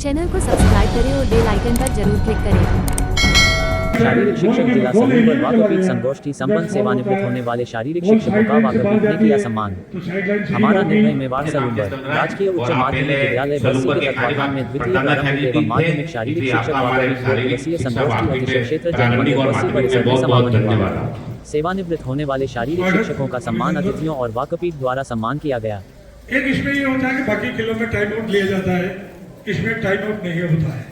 Channel को subscribe करें और बेल आइकन पर जरूर क्लिक करें। शारीरिक शिक्षक जिला समूह पर वाकफीट संगोष्ठी संपन्न। सेवानिवृत्त होने वाले शारीरिक शिक्षकों का वाकफीट ने किया सम्मान। हमारा निर्णय मेवाड़ सलूंबर राजकीय उच्च माध्यमिक विद्यालय बस्सी के तत्वाधान में द्वितीय प्रारंभिक एवं माध्यमिक शारीरिक शिक्षक वाकफीट दो दिवसीय संगोष्ठी अतिशय क्षेत्र जैन मंदिर बस्सी परिसर में समापन हुआ। सेवानिवृत्त होने वाले शारीरिक शिक्षकों का सम्मान अतिथियों और वाकफीट द्वारा सम्मान किया गया। एक इसमें ये होता है कि बाकी खेलों में टाइम आउट लिया जाता है, इसमें टाइम आउट नहीं होता है।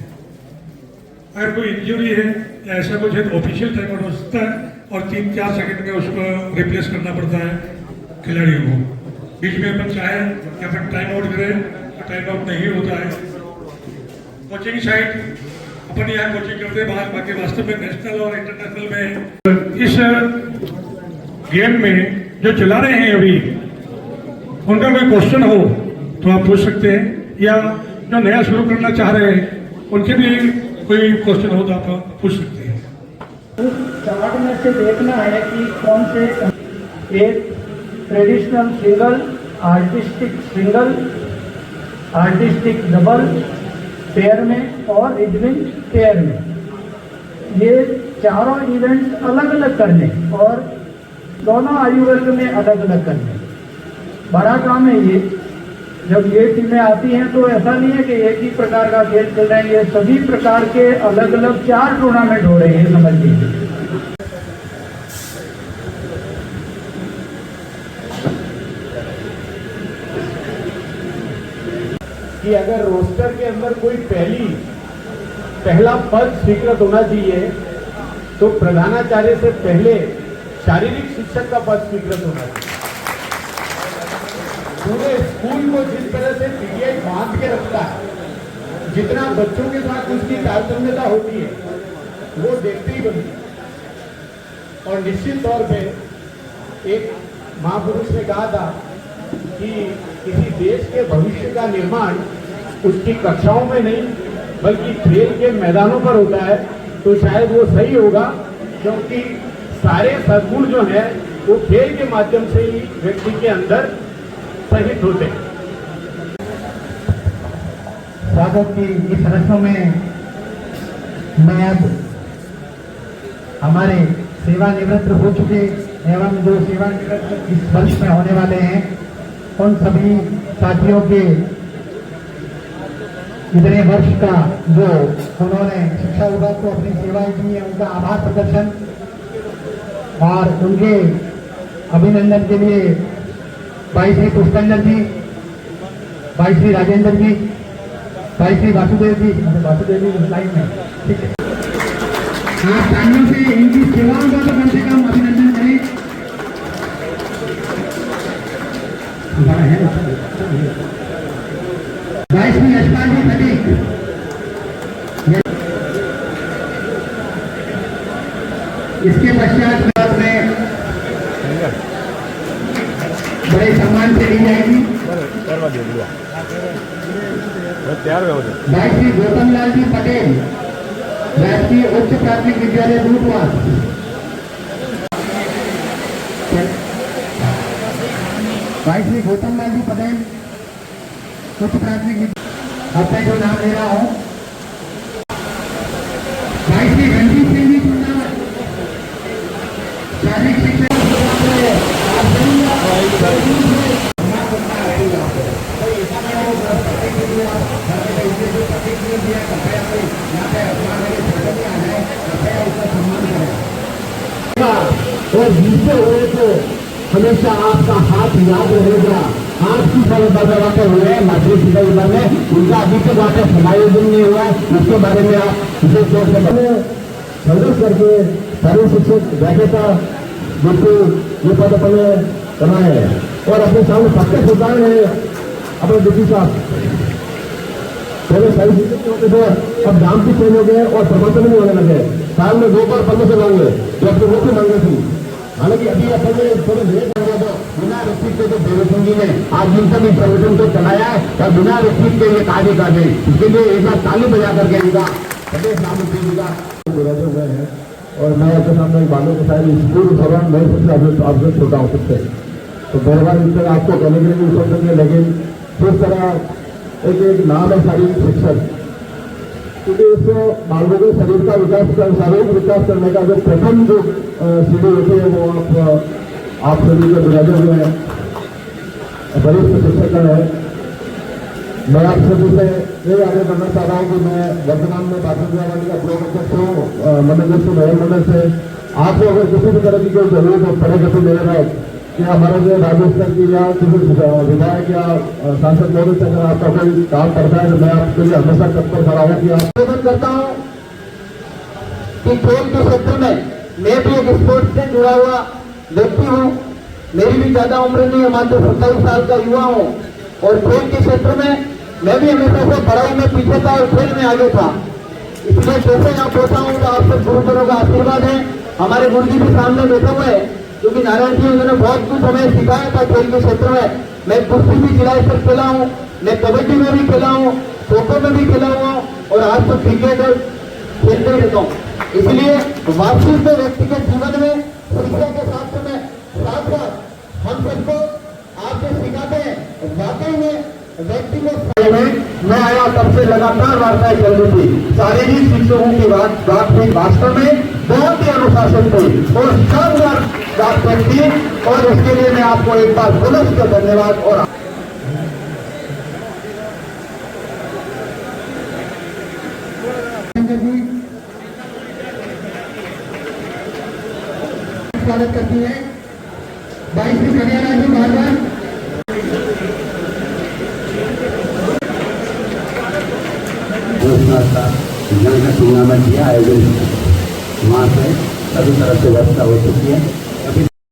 अगर कोई इंजरी है या ऐसा कुछ है तो ऑफिशियल टाइम आउट हो सकता है और 3-4 सेकंड में उसको रिप्लेस करना पड़ता है खिलाड़ियों को। बीच में अपन चाहे कि अपन टाइम आउट करें तो टाइम आउट नहीं होता है। कोचिंग साइड अपन यहाँ कोचिंग करते हैं, बाकी वास्तव में नेशनल और इंटरनेशनल में इस गेम में जो चला रहे हैं अभी उनका कोई क्वेश्चन हो तो आप पूछ सकते हैं, या जो नया शुरू करना चाह रहे हैं उनके भी कोई क्वेश्चन हो तो आप पूछ सकते हैं। उस चार्ट में से देखना है कि कौन से एक traditional single, artistic single, artistic double pair में और रिजविंग पेयर में, ये चारों इवेंट्स अलग अलग करने और दोनों आयु वर्ग में अलग अलग करने। बड़ा काम है ये। जब ये टीमें आती हैं तो ऐसा नहीं है कि एक ही प्रकार का खेल चल रहा है, ये सभी प्रकार के अलग अलग 4 टूर्नामेंट हो रहे हैं। समझ लीजिए कि अगर रोस्टर के अंदर कोई पहला पद स्वीकृत होना चाहिए तो प्रधानाचार्य से पहले शारीरिक शिक्षक का पद स्वीकृत होना चाहिए। पूरे स्कूल को जिस तरह से पीटीआई बांध के रखता है, जितना बच्चों के साथ उसकी तारतम्यता होती है वो देखते ही बनती है। और निश्चित तौर पे एक महापुरुष ने कहा था कि किसी देश के भविष्य का निर्माण उसकी कक्षाओं में नहीं बल्कि खेल के मैदानों पर होता है। तो शायद वो सही होगा, क्योंकि सारे सद्गुण जो है वो खेल के माध्यम से ही व्यक्ति के अंदर सहित होते हैं। स्वागत की इस रस्म में मैं अब हमारे सेवानिवृत्त हो चुके एवं जो सेवानिवृत्त इस वर्ष में होने वाले हैं उन सभी साथियों के इतने वर्ष का जो उन्होंने शिक्षा विभाग को अपनी सेवाएं दी है उनका आभार प्रदर्शन और उनके अभिनंदन के लिए भाई श्री पुष्पेंद्र जी, भाई श्री राजेंद्र जी, भाई श्री वासुदेव जी लाइन में, ठीक है। आप सामने से इनकी सेवाओं का तो कम से कम अभिनंदन करें। भाई श्री यशपाल जी सटीक, इसके पश्चात में बड़े सम्मान से ली जाएगी भाई श्री गौतम लाल जी पटेल, राजकीय उच्च प्राथमिक विद्यालय दूधवास। भाई श्री गौतम लाल जी पटेल, उच्च प्राथमिक विद्यालय। अब मैं जो नाम ले रहा हूँ, भाई श्री रणजीत सिंह जी शारीरिक शिक्षा और जीते हुए तो हमेशा आपका हाथ याद रहेगा। आपकी सफलता हुए माध्यमिक शिक्षा विभाग में उनका अभी तक वहाँ पे समायोजन नहीं हुआ, उसके बारे में आप विशेष तौर से सर्विस करके शारीरिक शिक्षक बैठे था जिसको ये पद अपने बनाए और अपने सामने सबके सुधार है अपने डिप्टी साहब पहले शारीरिक शिक्षक होते थे, अब नाम भी चेंज हो गए और प्रमोशन भी होने लगे। साल में 2 बार प्रमोशन मांगे जो अपने वो भी मांगे थी। हालांकि अभी अपने थोड़े लेट हो गया तो बिना रिसीट के देवेंद्र जी ने आज इनका भी प्रमोशन को चलाया है और बिना रिसीट के ये कार्य कर रहे, इसके लिए एक बार ताली बजा करके इनका प्रदेश नाम जी का हुए हैं। और मैं आपके सामने बालों के साथ स्कूल भवन मैं सबसे अवगत छोटा हूँ सबसे, तो बार इससे आपको कहने के लिए भी सोचेंगे, लेकिन जिस तरह एक नाम है शारीरिक शिक्षक क्योंकि इस बालकों के शरीर का विकास, शारीरिक विकास करने का जो प्रथम जो सीढ़ी होती है वो आप सभी के विराजन में वरिष्ठ शिक्षक है। मैं आप सभी से यही आगे करना चाह रहा हूँ कि मैं वर्तमान में भारतीय जनता पार्टी का ब्लॉक अध्यक्ष हूँ मंडल से नगर मंडल से। आपको अगर किसी भी तरह की कोई जरूरत पड़ेगा तो मेरे बाद कि हमारे जो राज्य स्तर की या किसी विधायक या सांसद महोदय से अगर आपका कोई काम पड़ता है तो मैं आपके लिए हमेशा तत्पर खड़ा हूँ कि आप आवेदन करता हूँ कि खेल के क्षेत्र में मैं भी एक स्पोर्ट्स से जुड़ा हुआ व्यक्ति हूँ। मेरी भी ज्यादा उम्र नहीं है, मात्र 27 साल का युवा हूँ और खेल के क्षेत्र में मैं भी हमेशा से पढ़ाई में पीछे था और खेल में आगे था। इसलिए जैसे यहाँ पहुंचा हूँ तो आप सब गुरुजनों का आशीर्वाद है। हमारे गुरु जी भी सामने बैठे हुए हैं क्योंकि नारायण जी उन्होंने बहुत कुछ हमें सिखाया था खेल के क्षेत्र में। मैं कुश्ती भी जिला स्तर खेला हूँ, मैं कबड्डी में भी खेला हूँ, खो खो में भी खेला हुआ हूँ और आज तो क्रिकेट और खेलते ही रहता हूँ। इसलिए वास्तविक में व्यक्तिगत जीवन में शिक्षा के साथ में साथ साथ हम सबको आप जो सिखाते हैं वाकई में व्यक्ति को मैं आया तब से लगातार वार्ताएं चल रही थी। शारीरिक शिक्षकों की बात भी वास्तव में बहुत ही अनुशासन थी और शानदार बात करती और इसके लिए मैं आपको एक बार पुनः का धन्यवाद और स्वागत करती है 22वीं कन्या राज्य बार टूर्नामेंट किया आयोजन वहाँ से सभी तरह से व्यवस्था हो चुकी है।